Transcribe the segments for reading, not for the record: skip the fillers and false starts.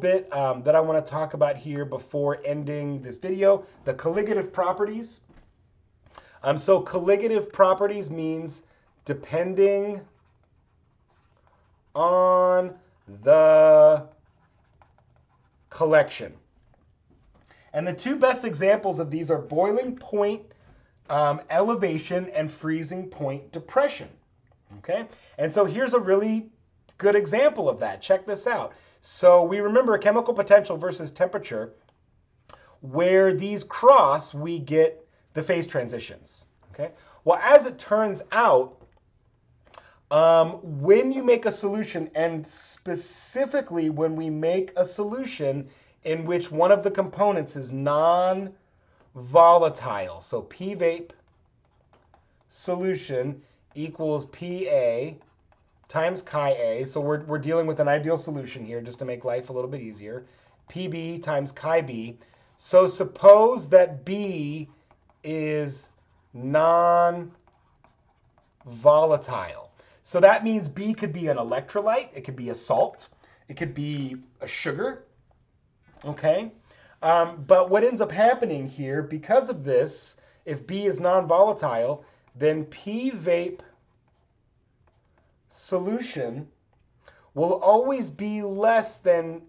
bit that I want to talk about here before ending this video, the colligative properties. So colligative properties means depending on the collection. And the two best examples of these are boiling point elevation and freezing point depression. Okay, and so here's a really good example of that. Check this out. So we remember chemical potential versus temperature. Where these cross, we get the phase transitions. Okay. Well, as it turns out, when you make a solution, and specifically when we make a solution in which one of the components is non-volatile, so P-vape solution equals PA times Chi-A, so we're dealing with an ideal solution here just to make life a little bit easier, PB times Chi-B. So suppose that B is non-volatile. So that means B could be an electrolyte, it could be a salt, it could be a sugar, okay? But what ends up happening here, because of this, if B is non-volatile, then P-vape solution will always be less than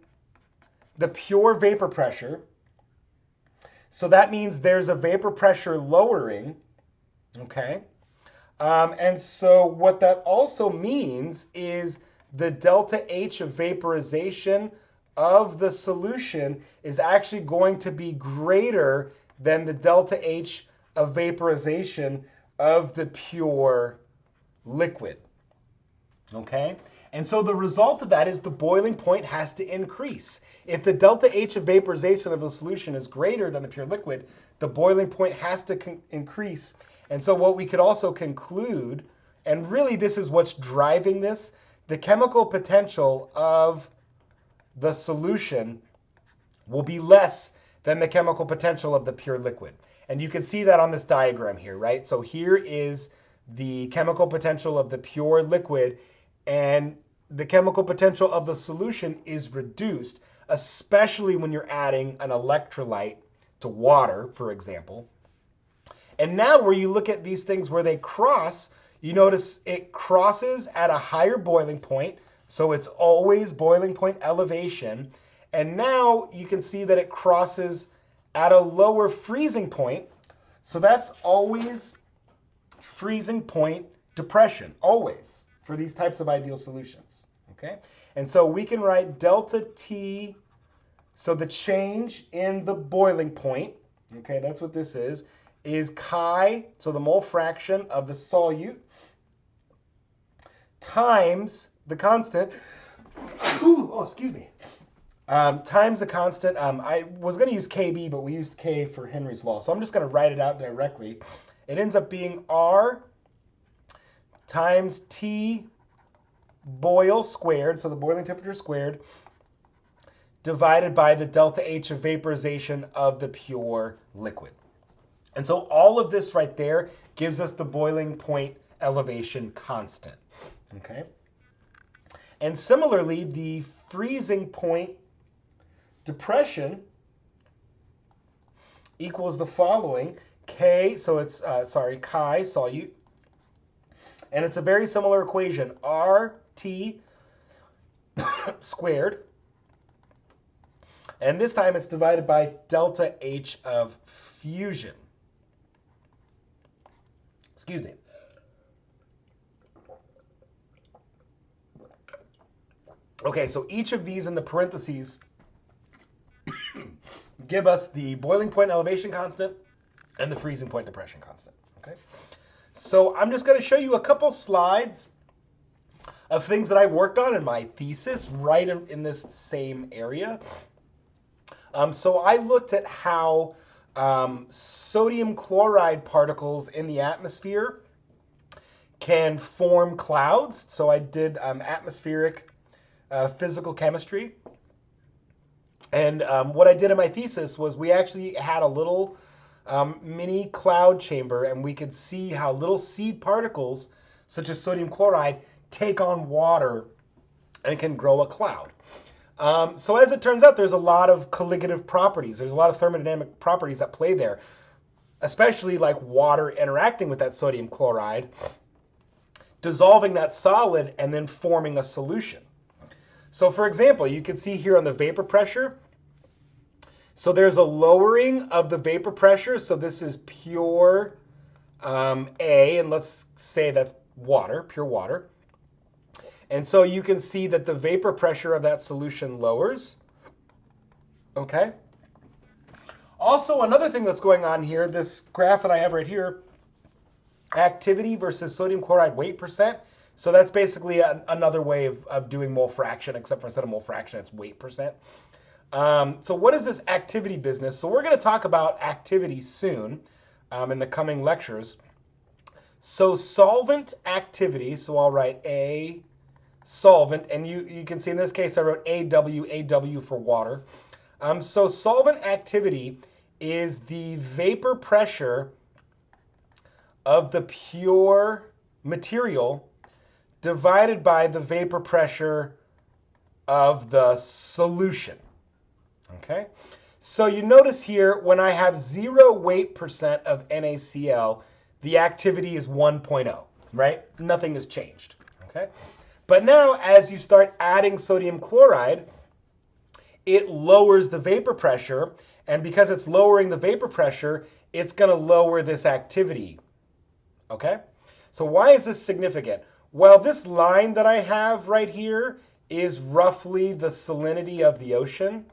the pure vapor pressure. So that means there's a vapor pressure lowering, okay? And so what that also means is the delta H of vaporization of the solution is actually going to be greater than the delta H of vaporization of the pure liquid, okay? And so the result of that is the boiling point has to increase. If the delta H of vaporization of the solution is greater than the pure liquid, the boiling point has to increase. And so what we could also conclude, and really this is what's driving this, the chemical potential of the solution will be less than the chemical potential of the pure liquid. And you can see that on this diagram here, right? So here is the chemical potential of the pure liquid, and the chemical potential of the solution is reduced, especially when you're adding an electrolyte to water, for example. And now where you look at these things where they cross, you notice it crosses at a higher boiling point, so it's always boiling point elevation. And now you can see that it crosses at a lower freezing point, so that's always freezing point depression, always, for these types of ideal solutions, okay? And so we can write delta T, so the change in the boiling point, okay, that's what this is chi, so the mole fraction of the solute, times the constant, times the constant. I was going to use KB, but we used K for Henry's law, so I'm just going to write it out directly. It ends up being R times T boil squared, so the boiling temperature squared, divided by the delta H of vaporization of the pure liquid. And so all of this right there gives us the boiling point elevation constant, okay? And similarly, the freezing point depression equals the following. K, so it's, chi, solute. And it's a very similar equation, RT squared. And this time it's divided by delta H of fusion. Excuse me. Okay, so each of these in the parentheses give us the boiling point elevation constant and the freezing point depression constant, okay? So I'm just going to show you a couple slides of things that I worked on in my thesis right in this same area. So I looked at how sodium chloride particles in the atmosphere can form clouds. So I did atmospheric physical chemistry. And what I did in my thesis was we actually had a little mini cloud chamber, and we could see how little seed particles, such as sodium chloride, take on water and can grow a cloud. So as it turns out, there's a lot of colligative properties. There's a lot of thermodynamic properties that play there, especially like water interacting with that sodium chloride, dissolving that solid, and then forming a solution. So for example, you can see here on the vapor pressure, so there's a lowering of the vapor pressure. So this is pure A, and let's say that's water, pure water. And so you can see that the vapor pressure of that solution lowers. Okay. Also, another thing that's going on here, this graph that I have right here, activity versus sodium chloride weight percent. So that's basically another way of doing mole fraction, except for instead of mole fraction, it's weight percent. So what is this activity business? So we're going to talk about activity soon in the coming lectures. So solvent activity, so I'll write A, solvent, and you can see in this case I wrote AW for water. So solvent activity is the vapor pressure of the pure material divided by the vapor pressure of the solution. Okay, so you notice here when I have 0 weight percent of NaCl, the activity is 1.0, right? Nothing has changed. Okay, but now as you start adding sodium chloride, it lowers the vapor pressure, and because it's lowering the vapor pressure, it's going to lower this activity. Okay, so why is this significant? Well, this line that I have right here is roughly the salinity of the ocean,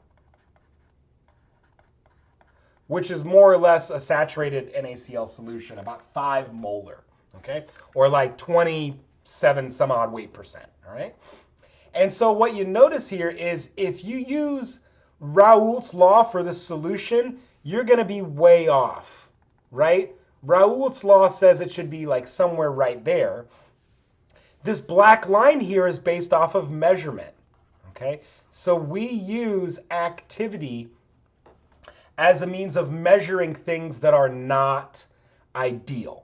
which is more or less a saturated NaCl solution, about 5 molar, okay? Or like 27 some odd weight percent, all right? And so what you notice here is if you use Raoult's law for the solution, you're gonna be way off, right? Raoult's law says it should be like somewhere right there. This black line here is based off of measurement, okay? So we use activity as a means of measuring things that are not ideal.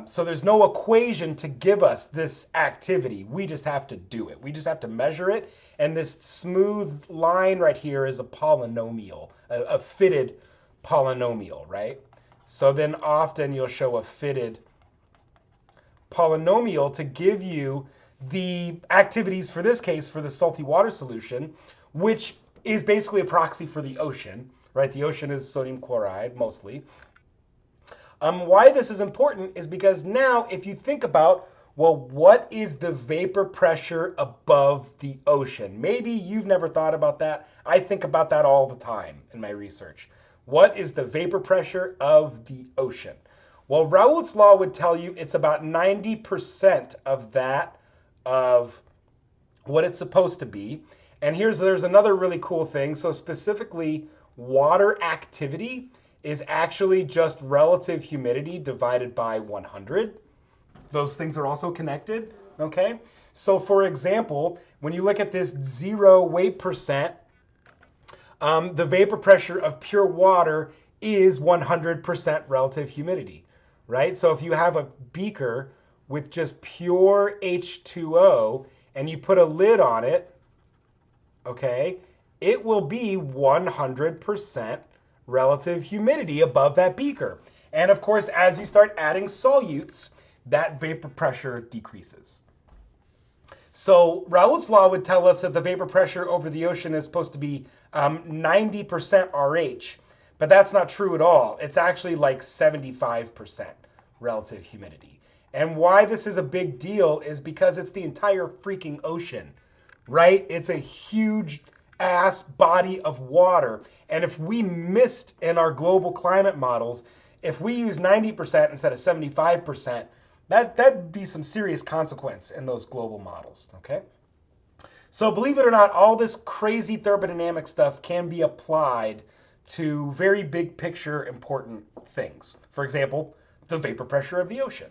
So there's no equation to give us this activity. We just have to do it. We just have to measure it. And this smooth line right here is a polynomial, a fitted polynomial, right? So then often you'll show a fitted polynomial to give you the activities for this case for the salty water solution, which is basically a proxy for the ocean, right? The ocean is sodium chloride mostly. Why this is important is because now if you think about, well, what is the vapor pressure above the ocean? Maybe you've never thought about that. I think about that all the time in my research. What is the vapor pressure of the ocean? Well, Raoult's law would tell you it's about 90% of that of what it's supposed to be. And there's another really cool thing. So specifically, water activity is actually just relative humidity divided by 100. Those things are also connected, okay? So for example, when you look at this 0 weight percent, the vapor pressure of pure water is 100% relative humidity, right? So if you have a beaker with just pure H2O and you put a lid on it, okay, it will be 100% relative humidity above that beaker. And of course, as you start adding solutes, that vapor pressure decreases. So Raoult's law would tell us that the vapor pressure over the ocean is supposed to be 90% RH, but that's not true at all. It's actually like 75% relative humidity. And why this is a big deal is because it's the entire freaking ocean, right? It's a huge ass body of water. And if we missed in our global climate models, if we use 90% instead of 75%, that'd be some serious consequence in those global models, okay? So believe it or not, all this crazy thermodynamic stuff can be applied to very big picture important things. For example, the vapor pressure of the ocean.